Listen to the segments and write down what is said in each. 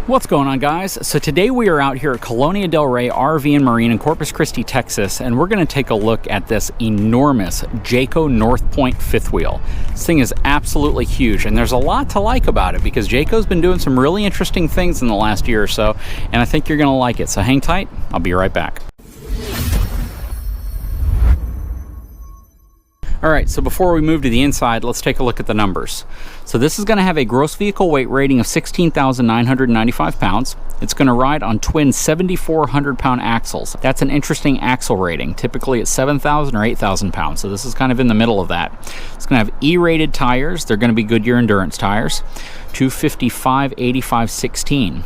What's going on, guys? So today we are out here at Colonia del Rey RV and Marine in Corpus Christi, Texas, and we're going to take a look at this enormous Jayco North Point fifth wheel. This thing is absolutely huge, and there's a lot to like about it because Jayco's been doing some really interesting things in the last year or so, and I think you're going to like it. So hang tight, I'll be right back. All right, so before we move to the inside, let's take a look at the numbers. So this is going to have a gross vehicle weight rating of 16,995 pounds. It's going to ride on twin 7,400 pound axles. That's an interesting axle rating. Typically it's 7,000 or 8,000 pounds, so this is kind of in the middle of that. It's going to have E-rated tires. They're going to be Goodyear Endurance tires, 255/85/16.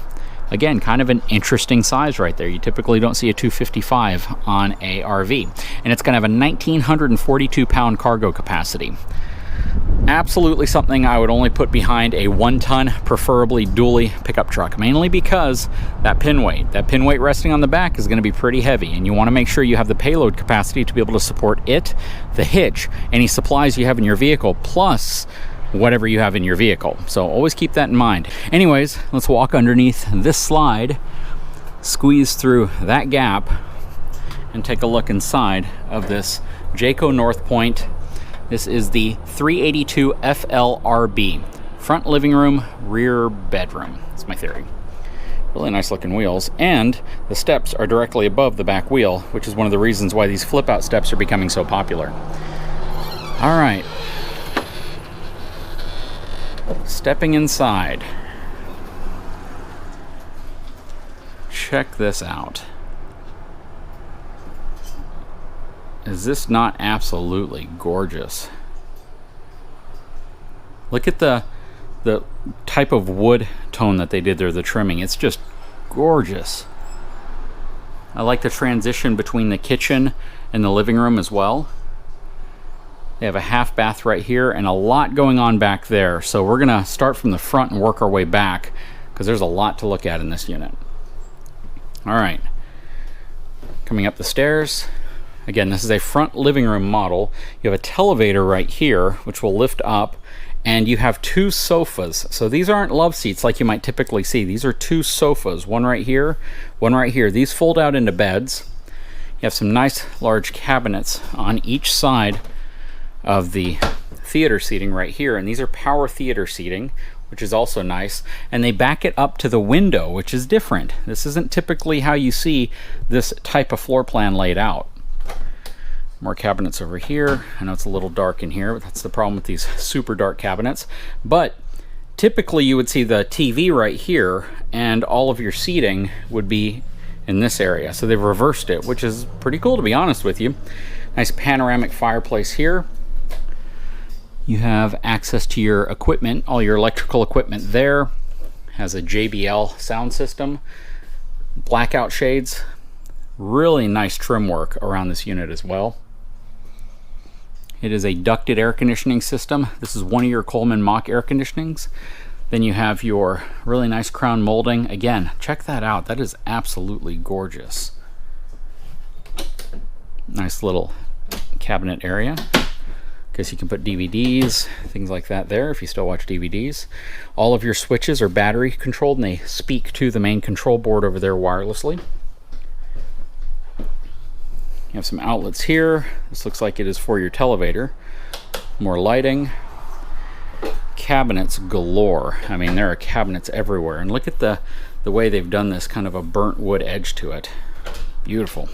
Again, kind of an interesting size right there. You typically don't see a 255 on a RV. And it's going to have a 1,942 pound cargo capacity. Absolutely something I would only put behind a 1-ton, preferably dually pickup truck, mainly because that pin weight resting on the back is going to be pretty heavy, and you want to make sure you have the payload capacity to be able to support it, the hitch, any supplies you have in your vehicle, plus whatever you have in your vehicle. So always keep that in mind. Anyways, let's walk underneath this slide, squeeze through that gap, and take a look inside of this Jayco North Point. This is the 382 FLRB. Front living room, rear bedroom. That's my theory. Really nice looking wheels, and the steps are directly above the back wheel, which is one of the reasons why these flip out steps are becoming so popular. All right. Stepping inside. Check this out. Is this not absolutely gorgeous? Look at the type of wood tone that they did there, the trimming. It's just gorgeous. I like the transition between the kitchen and the living room as well. They have a half bath right here and a lot going on back there. So we're gonna start from the front and work our way back because there's a lot to look at in this unit. All right, coming up the stairs. Again, this is a front living room model. You have a televator right here, which will lift up, and you have two sofas. So these aren't love seats like you might typically see. These are two sofas, one right here, one right here. These fold out into beds. You have some nice large cabinets on each side of the theater seating right here, and these are power theater seating, which is also nice, and they back it up to the window, which is different. This isn't typically how you see this type of floor plan laid out. More cabinets over here. I know it's a little dark in here, but that's the problem with these super dark cabinets. But typically you would see the TV right here, and all of your seating would be in this area. So they've reversed it, which is pretty cool, to be honest with you. Nice panoramic fireplace here. You have access to your equipment, all your electrical equipment there. Has a JBL sound system, blackout shades. Really nice trim work around this unit as well. It is a ducted air conditioning system. This is one of your Coleman Mach air conditionings. Then you have your really nice crown molding. Again, check that out. That is absolutely gorgeous. Nice little cabinet area. Guess you can put DVDs, things like that there if you still watch DVDs. All of your switches are battery controlled, and they speak to the main control board over there wirelessly. You have some outlets here. This looks like it is for your televator. More lighting. Cabinets galore. I mean, there are cabinets everywhere. And look at the way they've done this, kind of a burnt wood edge to it. Beautiful.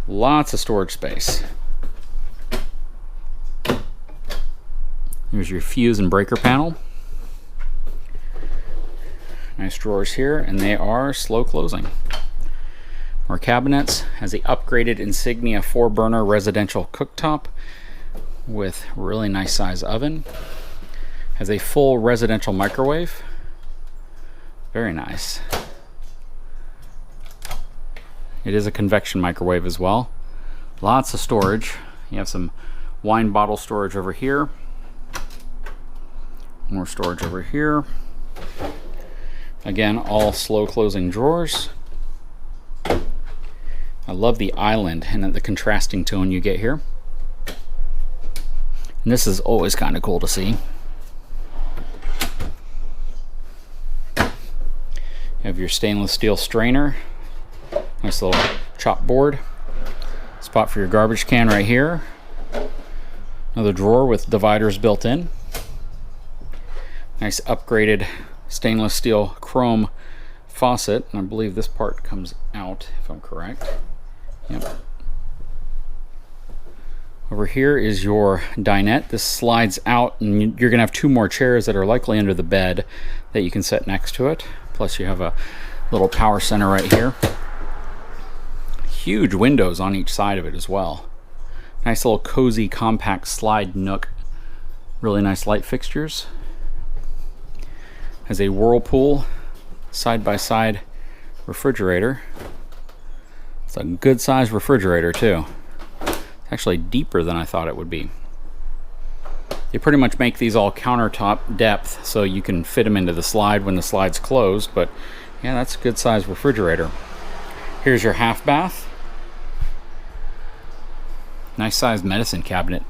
Lots of storage space. Here's your fuse and breaker panel. Nice drawers here, and they are slow closing. More cabinets. Has a upgraded Insignia 4-burner residential cooktop with really nice size oven. Has a full residential microwave. Very nice. It is a convection microwave as well. Lots of storage. You have some wine bottle storage over here. More storage over here. Again, all slow closing drawers. I love the island and the contrasting tone you get here. And this is always kind of cool to see. You have your stainless steel strainer. Nice little chop board. Spot for your garbage can right here. Another drawer with dividers built in. Nice upgraded stainless steel chrome faucet. And I believe this part comes out, if I'm correct. Yep. Over here is your dinette. This slides out, and you're going to have two more chairs that are likely under the bed that you can set next to it. Plus you have a little power center right here. Huge windows on each side of it as well. Nice little cozy compact slide nook. Really nice light fixtures. Has a Whirlpool side-by-side refrigerator. It's a good sized refrigerator too. It's actually deeper than I thought it would be. They pretty much make these all countertop depth so you can fit them into the slide when the slide's closed, but yeah, that's a good sized refrigerator. Here's your half bath. Nice sized medicine cabinet.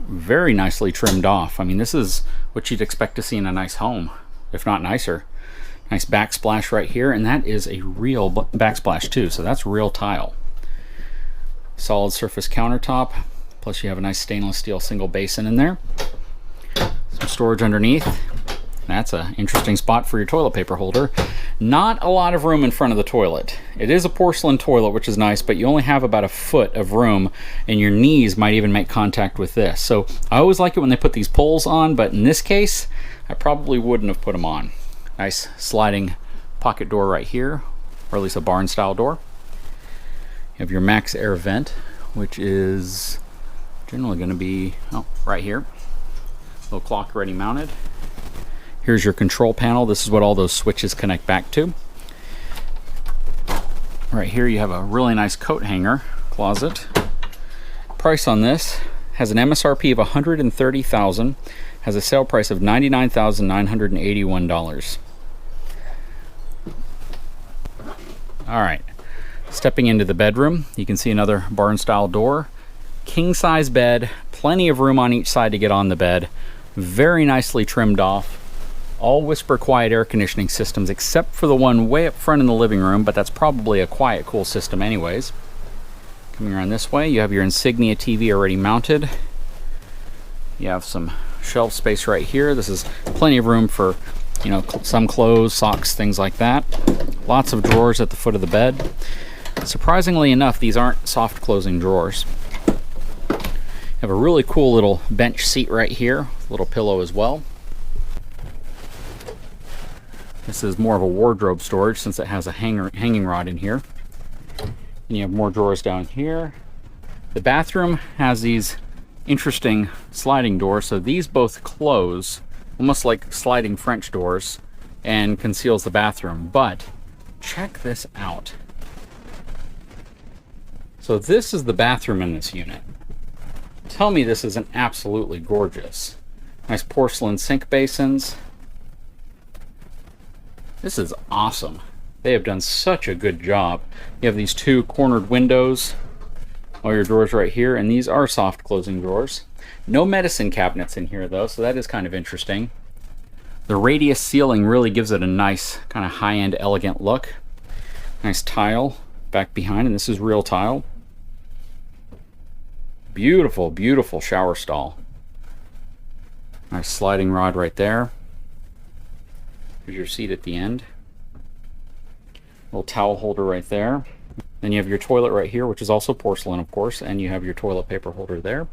Very nicely trimmed off. I mean, this is what you'd expect to see in a nice home, if not nicer. Nice backsplash right here, and that is a real backsplash too, so that's real tile. Solid surface countertop, plus you have a nice stainless steel single basin in there. Some storage underneath. That's an interesting spot for your toilet paper holder. Not a lot of room in front of the toilet. It is a porcelain toilet, which is nice, but you only have about a foot of room, and your knees might even make contact with this. So I always like it when they put these poles on, but in this case, I probably wouldn't have put them on. Nice sliding pocket door right here, or at least a barn style door. You have your max air vent, which is generally going to be right here. Little clock ready mounted. Here's your control panel. This is what all those switches connect back to. Right here you have a really nice coat hanger closet. Price on this has an MSRP of $130,000, has a sale price of $99,981. All right, stepping into the bedroom, you can see another barn style door. King size bed, plenty of room on each side to get on the bed. Very nicely trimmed off. All whisper quiet air conditioning systems except for the one way up front in the living room, but that's probably a quiet cool system anyways. Coming around this way, you have your Insignia TV already mounted. You have some shelf space right here. This is plenty of room for, you know, some clothes, socks, things like that. Lots of drawers at the foot of the bed. Surprisingly enough, these aren't soft closing drawers. You have a really cool little bench seat right here, little pillow as well. This is more of a wardrobe storage since it has a hanging rod in here. And you have more drawers down here. The bathroom has these interesting sliding doors, so these both close, almost like sliding French doors, and conceals the bathroom. But check this out. So this is the bathroom in this unit. Tell me this isn't absolutely gorgeous. Nice porcelain sink basins. This is awesome. They have done such a good job. You have these two cornered windows, all your drawers right here, and these are soft closing drawers. No medicine cabinets in here though, so that is kind of interesting. The radius ceiling really gives it a nice kind of high-end elegant look. Nice tile back behind, and this is real tile. Beautiful, beautiful shower stall. Nice sliding rod right there. Here's your seat at the end. Little towel holder right there. Then you have your toilet right here, which is also porcelain, of course, and you have your toilet paper holder there.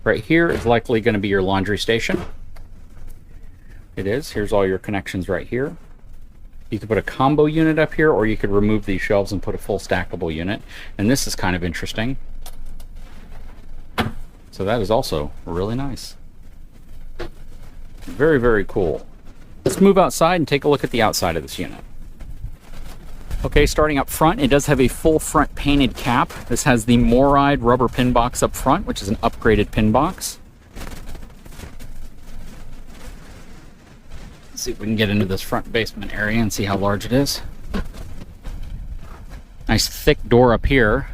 Right here is likely going to be your laundry station. It is. Here's all your connections right here. You could put a combo unit up here, or you could remove these shelves and put a full stackable unit. And this is kind of interesting. So that is also really nice. Very, very cool. Let's move outside and take a look at the outside of this unit. Okay, starting up front, it does have a full front painted cap. This has the Moride rubber pin box up front, which is an upgraded pin box. Let's see if we can get into this front basement area and see how large it is. Nice thick door up here.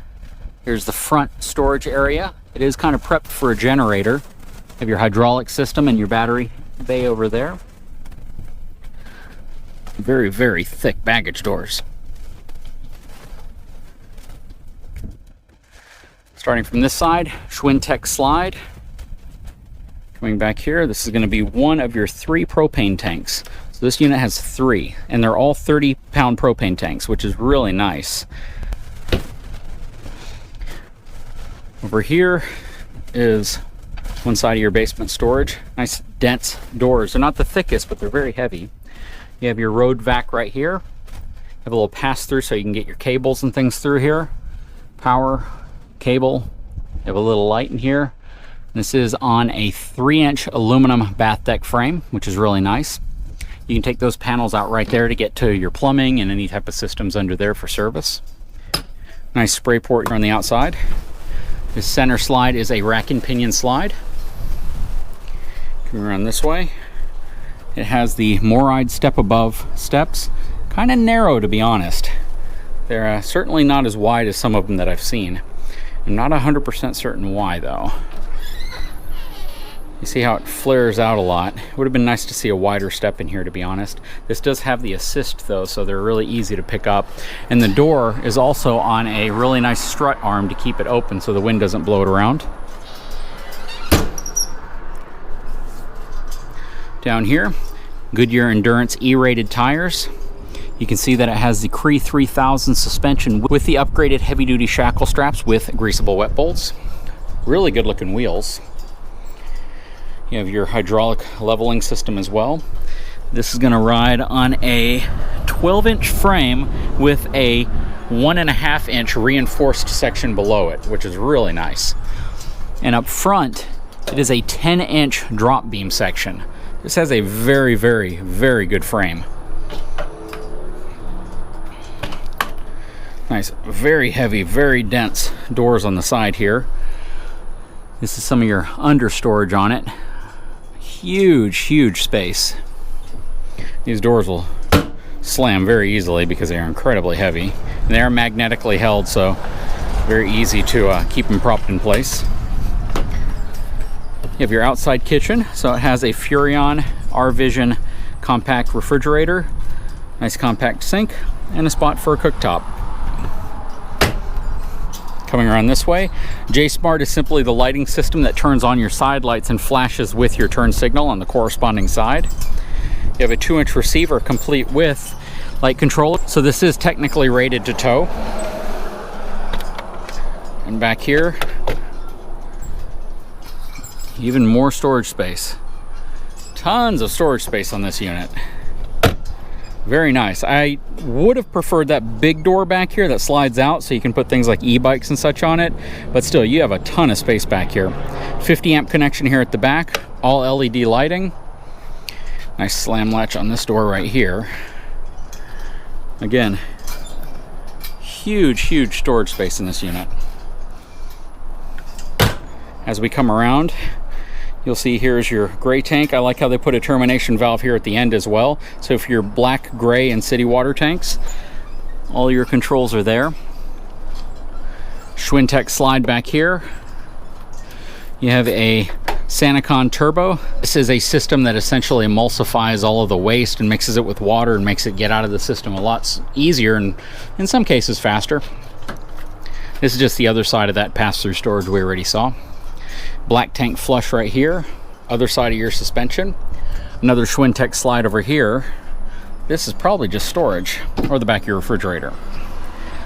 Here's the front storage area. It is kind of prepped for a generator. You have your hydraulic system and your battery bay over there. very, very thick baggage doors. Starting from this side, Schwintek slide. Coming back here, this is going to be one of your 3 propane tanks. So this unit has 3, and they're all 30-pound propane tanks, which is really nice. Over here is one side of your basement storage. Nice dense doors. They're not the thickest, but they're very heavy. You have your road vac right here. You have a little pass-through so you can get your cables and things through here. Power, cable. You have a little light in here. This is on a 3-inch aluminum bath deck frame, which is really nice. You can take those panels out right there to get to your plumbing and any type of systems under there for service. Nice spray port on the outside. This center slide is a rack and pinion slide. Coming around this way, it has the Moride step above steps. Kind of narrow, to be honest. They're certainly not as wide as some of them that I've seen. I'm not 100% certain why, though. You see how it flares out a lot. It would have been nice to see a wider step in here, to be honest. This does have the assist though, so they're really easy to pick up. And the door is also on a really nice strut arm to keep it open so the wind doesn't blow it around. Down here, Goodyear Endurance E-rated tires. You can see that it has the Cree 3000 suspension with the upgraded heavy-duty shackle straps with greasable wet bolts. Really good looking wheels. You have your hydraulic leveling system as well. This is going to ride on a 12-inch frame with a 1.5-inch reinforced section below it, which is really nice. And up front, it is a 10-inch drop beam section. This has a very, very, very good frame. Nice, very heavy, very dense doors on the side here. This is some of your under storage on it. Huge, huge space. These doors will slam very easily because they are incredibly heavy. And they are magnetically held, so very easy to keep them propped in place. You have your outside kitchen, so it has a Furrion R-Vision compact refrigerator, nice compact sink, and a spot for a cooktop. Coming around this way, J-Smart is simply the lighting system that turns on your side lights and flashes with your turn signal on the corresponding side. You have a 2-inch receiver complete with light controller, so this is technically rated to tow. And back here, even more storage space. Tons of storage space on this unit. Very nice. I would have preferred that big door back here that slides out so you can put things like e-bikes and such on it, but still, you have a ton of space back here. 50 amp connection here at the back, all LED lighting. Nice slam latch on this door right here. Again, huge, huge storage space in this unit. As we come around, you'll see here's your gray tank. I like how they put a termination valve here at the end as well. So for your black, gray, and city water tanks, all your controls are there. Schwintek slide back here. You have a Sanacon Turbo. This is a system that essentially emulsifies all of the waste and mixes it with water and makes it get out of the system a lot easier and in some cases faster. This is just the other side of that pass-through storage we already saw. Black tank flush right here, other side of your suspension. Another Schwintek slide over here. This is probably just storage, or the back of your refrigerator.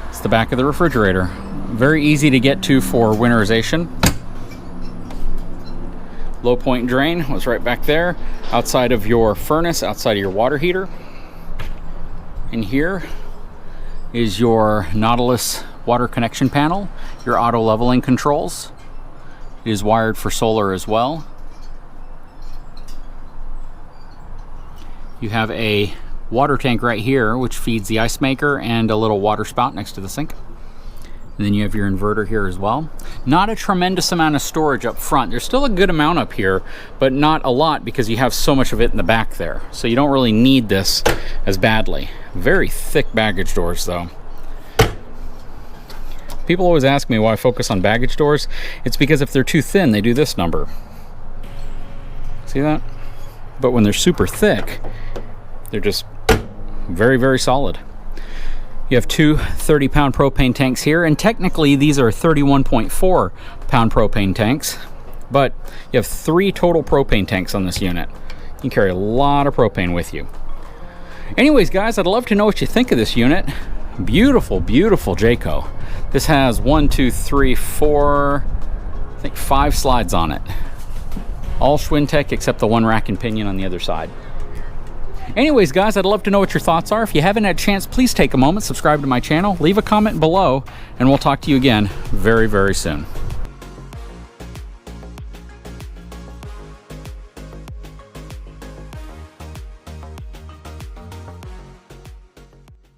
It's the back of the refrigerator. Very easy to get to for winterization. Low point drain was right back there, outside of your furnace, outside of your water heater. In here is your Nautilus water connection panel, your auto leveling controls. It is wired for solar as well. You have a water tank right here which feeds the ice maker and a little water spout next to the sink. And then you have your inverter here as well. Not a tremendous amount of storage up front. There's still a good amount up here, but not a lot because you have so much of it in the back there. So you don't really need this as badly. Very thick baggage doors though. People always ask me why I focus on baggage doors. It's because if they're too thin, they do this number. See that? But when they're super thick, they're just Very, very solid. You have two 30-pound propane tanks here, and technically these are 31.4 pound propane tanks, but you have 3 total propane tanks on this unit. You can carry a lot of propane with you. Anyways, guys, I'd love to know what you think of this unit. Beautiful, beautiful Jayco. This has 1, 2, 3, 4, I think 5 slides on it. All Schwintek except the one rack and pinion on the other side. Anyways, guys, I'd love to know what your thoughts are. If you haven't had a chance, please take a moment, subscribe to my channel, leave a comment below, and we'll talk to you again very, very soon.